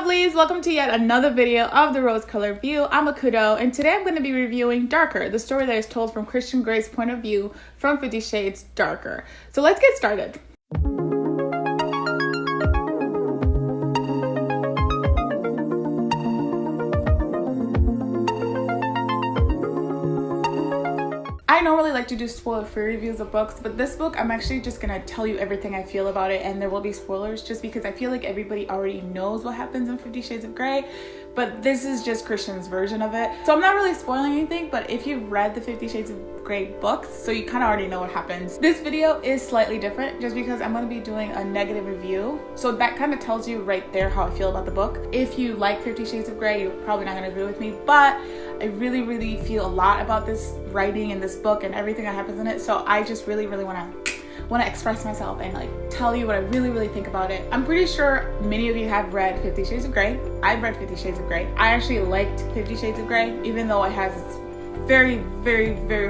lovelies, welcome to yet another video of the Rose Colored View. I'm Akudo, and today I'm going to be reviewing Darker, the story that is told from Christian Grey's point of view from 50 Shades Darker. So let's get started. I normally like to do spoiler-free reviews of books, but this book, I'm actually just gonna tell you everything I feel about it, and there will be spoilers just because I feel like everybody already knows what happens in 50 Shades of Grey, but this is just Christian's version of it. So I'm not really spoiling anything, but if you've read the 50 Shades of Grey books, so you kind of already know what happens. This video is slightly different just because I'm going to be doing a negative review, so that kind of tells you right there how I feel about the book. If you like 50 Shades of Grey, you're probably not going to agree with me, but I really feel a lot about this writing in this book and everything that happens in it, so I just really want to express myself and like tell you what I really think about it. I'm pretty sure many of you have read 50 Shades of Grey. I've read 50 Shades of Grey. I actually liked 50 Shades of Grey, even though it has its very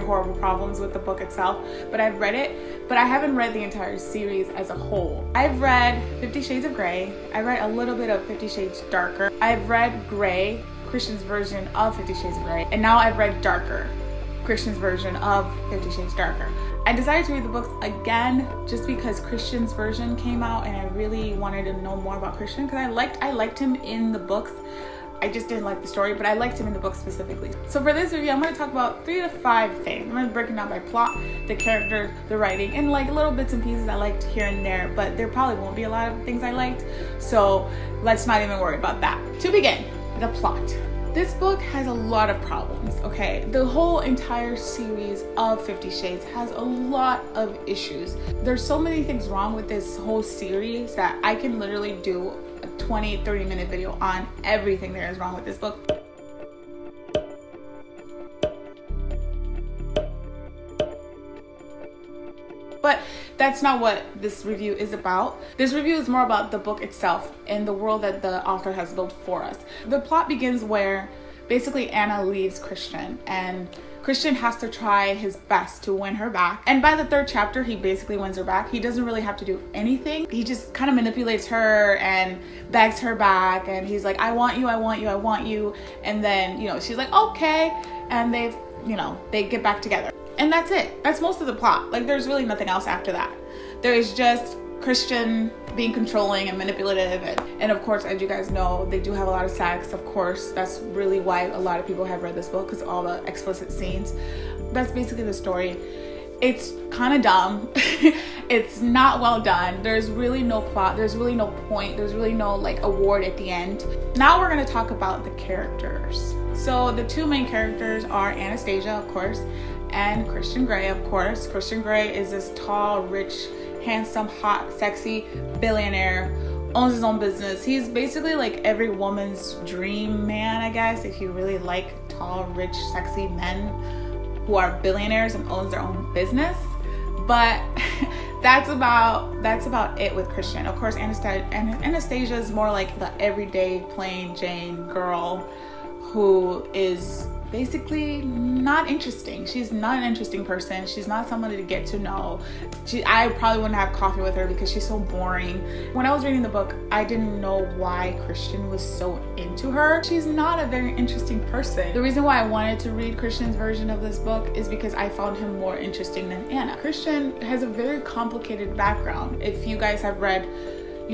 horrible problems with the book itself, but I've read it, but I haven't read the entire series as a whole. I've read 50 Shades of Grey. I read a little bit of 50 Shades Darker. I've read Grey, Christian's version of 50 Shades of Grey, and now I've read Darker, Christian's version of 50 Shades Darker. I decided to read the books again just because Christian's version came out and I really wanted to know more about Christian because I liked him in the books. I just didn't like the story, but I liked him in the book specifically. So for this review, I'm going to talk about 3 to 5 things. I'm going to break it down by plot, the characters, the writing, and like little bits and pieces I liked here and there, but there probably won't be a lot of things I liked, so let's not even worry about that. To begin, the plot. This book has a lot of problems, okay? The whole entire series of 50 Shades has a lot of issues. There's so many things wrong with this whole series that I can literally do a 20-30 minute video on everything there is wrong with this book. But that's not what this review is about. This review is more about the book itself and the world that the author has built for us. The plot begins where basically Anna leaves Christian and Christian has to try his best to win her back. And by the 3rd chapter, he basically wins her back. He doesn't really have to do anything. He just kind of manipulates her and begs her back. And he's like, I want you, I want you, I want you. And then, she's like, okay. And they get back together. And that's it. That's most of the plot. Like, there's really nothing else after that. There is just Christian being controlling and manipulative. And of course, as you guys know, they do have a lot of sex. Of course, that's really why a lot of people have read this book, because all the explicit scenes. That's basically the story. It's kind of dumb. It's not well done. There's really no plot. There's really no point. There's really no like award at the end. Now we're going to talk about the characters. So the 2 main characters are Anastasia, of course, and Christian Grey, of course. Christian Grey is this tall, rich, handsome, hot, sexy billionaire, owns his own business. He's basically like every woman's dream man, I guess, if you really like tall, rich, sexy men who are billionaires and owns their own business. But that's about it with Christian. Of course, Anastasia is more like the everyday plain Jane girl who is basically not interesting. She's not an interesting person. She's not somebody to get to know. I probably wouldn't have coffee with her because she's so boring. When I was reading the book, I didn't know why Christian was so into her. She's not a very interesting person. The reason why I wanted to read Christian's version of this book is because I found him more interesting than Anna. Christian has a very complicated background. If you guys have read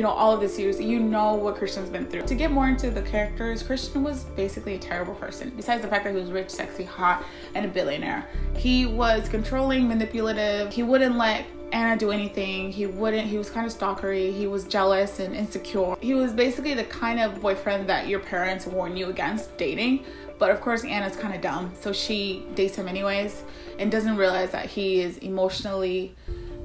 all of the series, you know what Christian's been through. To get more into the characters, Christian was basically a terrible person. Besides the fact that he was rich, sexy, hot, and a billionaire. He was controlling, manipulative. He wouldn't let Anna do anything. He was kind of stalkery. He was jealous and insecure. He was basically the kind of boyfriend that your parents warn you against dating. But of course, Anna's kind of dumb, so she dates him anyways and doesn't realize that he is emotionally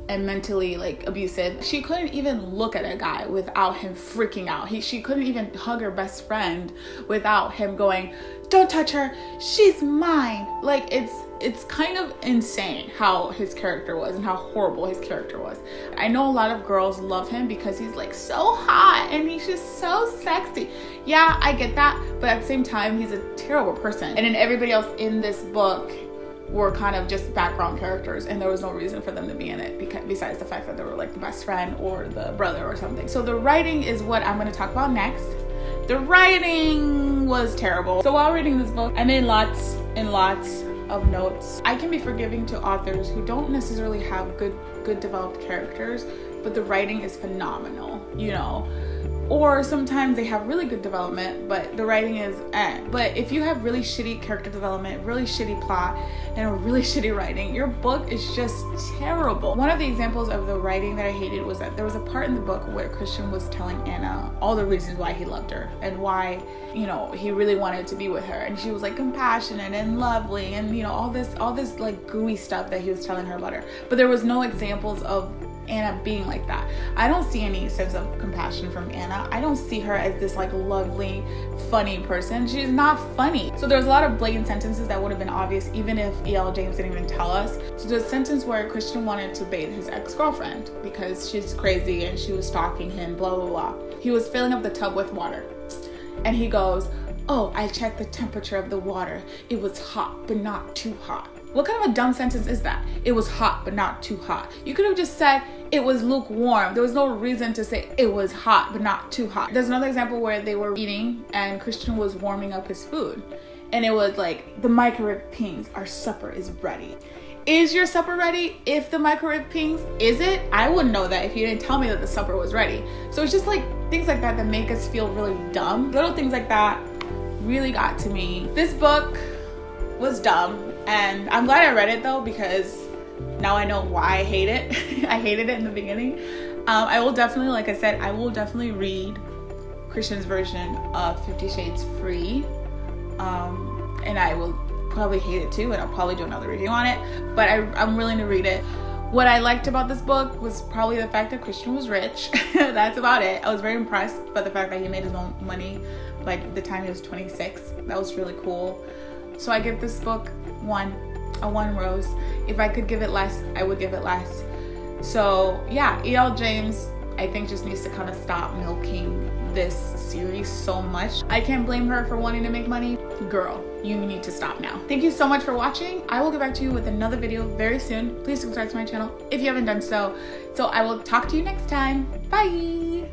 and mentally like abusive. She couldn't even look at a guy without him freaking out. She couldn't even hug her best friend without him going, don't touch her, she's mine. Like, it's kind of insane how his character was and how horrible his character was. I know a lot of girls love him because he's like so hot and he's just so sexy. Yeah, I get that, but at the same time, he's a terrible person. And then everybody else in this book were kind of just background characters, and there was no reason for them to be in it besides the fact that they were like the best friend or the brother or something. So the writing is what I'm going to talk about next. The writing was terrible. So while reading this book, I made lots and lots of notes. I can be forgiving to authors who don't necessarily have good developed characters, but the writing is phenomenal, you know. Or sometimes they have really good development, but the writing is eh. But if you have really shitty character development, really shitty plot, and a really shitty writing, your book is just terrible. One of the examples of the writing that I hated was that there was a part in the book where Christian was telling Anna all the reasons why he loved her and why, you know, he really wanted to be with her. And she was like compassionate and lovely and, you know, all this like gooey stuff that he was telling her about her. But there was no examples of Anna being like that. I don't see any sense of compassion from Anna. I don't see her as this like lovely, funny person. She's not funny. So there's a lot of blatant sentences that would have been obvious even if E.L. James didn't even tell us. So the sentence where Christian wanted to bathe his ex-girlfriend because she's crazy and she was stalking him, blah, blah, blah. He was filling up the tub with water. And he goes, "Oh, I checked the temperature of the water. It was hot, but not too hot." What kind of a dumb sentence is that? It was hot, but not too hot. You could have just said it was lukewarm. There was no reason to say it was hot, but not too hot. There's another example where they were eating and Christian was warming up his food. And it was like, the microwave pings, our supper is ready. Is your supper ready if the microwave pings? Is it? I wouldn't know that if you didn't tell me that the supper was ready. So it's just like things like that that make us feel really dumb. Little things like that really got to me. This book was dumb. And I'm glad I read it though, because now I know why I hate it. I hated it in the beginning. I will definitely, like I said, I will definitely read Christian's version of 50 Shades Free. And I will probably hate it too, and I'll probably do another review on it. But I'm willing to read it. What I liked about this book was probably the fact that Christian was rich. That's about it. I was very impressed by the fact that he made his own money like the time he was 26. That was really cool. So I give this book a 1 rose. If I could give it less, I would give it less. So yeah, E.L. James, I think, just needs to kind of stop milking this series so much. I can't blame her for wanting to make money. Girl, you need to stop now. Thank you so much for watching. I will get back to you with another video very soon. Please subscribe to my channel if you haven't done so. So I will talk to you next time. Bye.